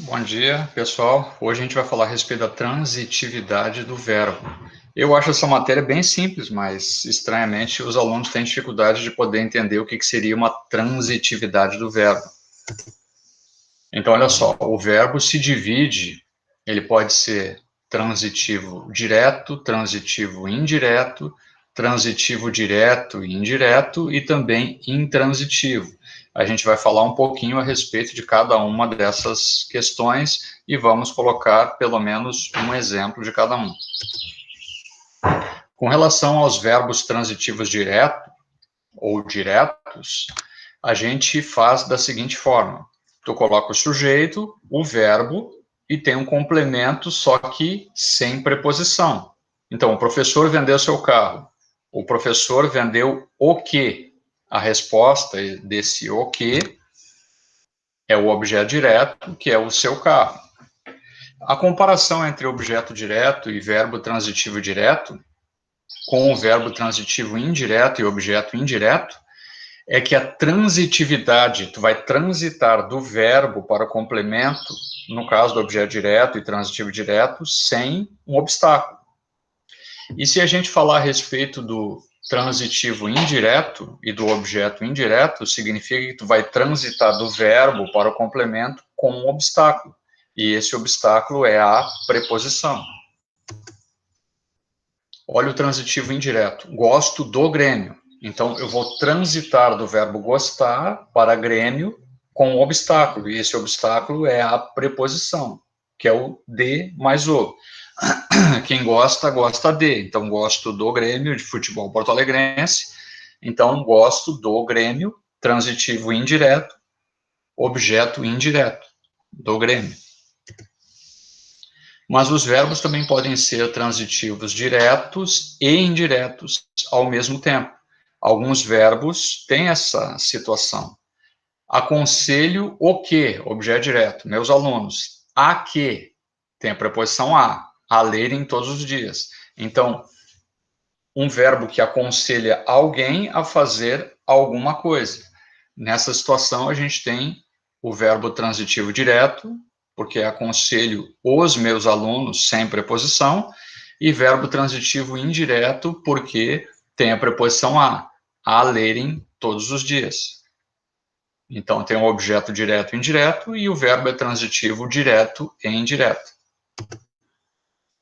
Bom dia, pessoal. Hoje a gente vai falar a respeito da transitividade do verbo. Eu acho essa matéria bem simples, mas estranhamente os alunos têm dificuldade de poder entender o que seria uma transitividade do verbo. Então, olha só, o verbo se divide, ele pode ser transitivo direto, transitivo indireto, transitivo direto e indireto e também intransitivo. A gente vai falar um pouquinho a respeito de cada uma dessas questões e vamos colocar pelo menos um exemplo de cada um. Com relação aos verbos transitivos direto ou diretos, a gente faz da seguinte forma: tu coloca o sujeito, o verbo e tem um complemento, só que sem preposição. Então, o professor vendeu seu carro. O professor vendeu o quê? A resposta desse o quê é o objeto direto, que é o seu carro. A comparação entre objeto direto e verbo transitivo direto, com o verbo transitivo indireto e objeto indireto, é que a transitividade, tu vai transitar do verbo para o complemento, no caso do objeto direto e transitivo direto, sem um obstáculo. E se a gente falar a respeito do transitivo indireto e do objeto indireto, significa que tu vai transitar do verbo para o complemento com um obstáculo. E esse obstáculo é a preposição. Olha o transitivo indireto. Gosto do Grêmio. Então, eu vou transitar do verbo gostar para Grêmio com um obstáculo. E esse obstáculo é a preposição, que é o de mais o. Quem gosta, gosta de. Então, gosto do Grêmio de futebol porto-alegrense. Então, gosto do Grêmio, transitivo indireto, objeto indireto, do Grêmio. Mas os verbos também podem ser transitivos diretos e indiretos ao mesmo tempo. Alguns verbos têm essa situação. Aconselho o que, objeto direto, meus alunos, a que, tem a preposição a lerem todos os dias. Então, um verbo que aconselha alguém a fazer alguma coisa. Nessa situação, a gente tem o verbo transitivo direto, porque aconselho os meus alunos sem preposição, e verbo transitivo indireto, porque tem a preposição a lerem todos os dias. Então, tem o objeto direto e indireto, e o verbo é transitivo direto e indireto.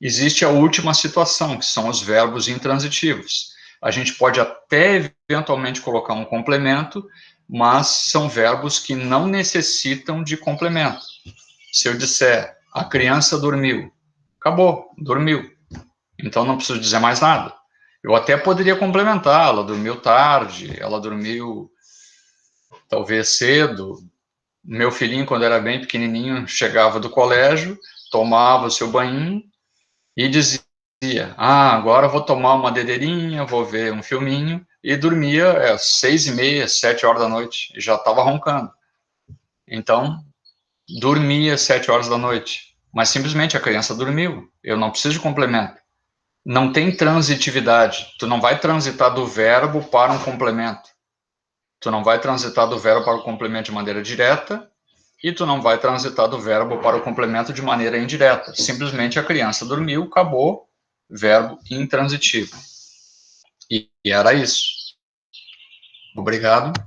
Existe a última situação, que são os verbos intransitivos. A gente pode até eventualmente colocar um complemento, mas são verbos que não necessitam de complemento. Se eu disser, a criança dormiu, acabou, dormiu. Então não preciso dizer mais nada. Eu até poderia complementar, ela dormiu tarde, ela dormiu talvez cedo. Meu filhinho, quando era bem pequenininho, chegava do colégio, tomava o seu banho e dizia, agora vou tomar uma dedeirinha, vou ver um filminho, e dormia às 6h30, 7 horas da noite, e já estava roncando. Então, dormia às 7 horas da noite, mas simplesmente a criança dormiu, eu não preciso de complemento. Não tem transitividade, tu não vai transitar do verbo para um complemento. Tu não vai transitar do verbo para o complemento de maneira direta, e tu não vai transitar do verbo para o complemento de maneira indireta. Simplesmente a criança dormiu, acabou, verbo intransitivo. E era isso. Obrigado.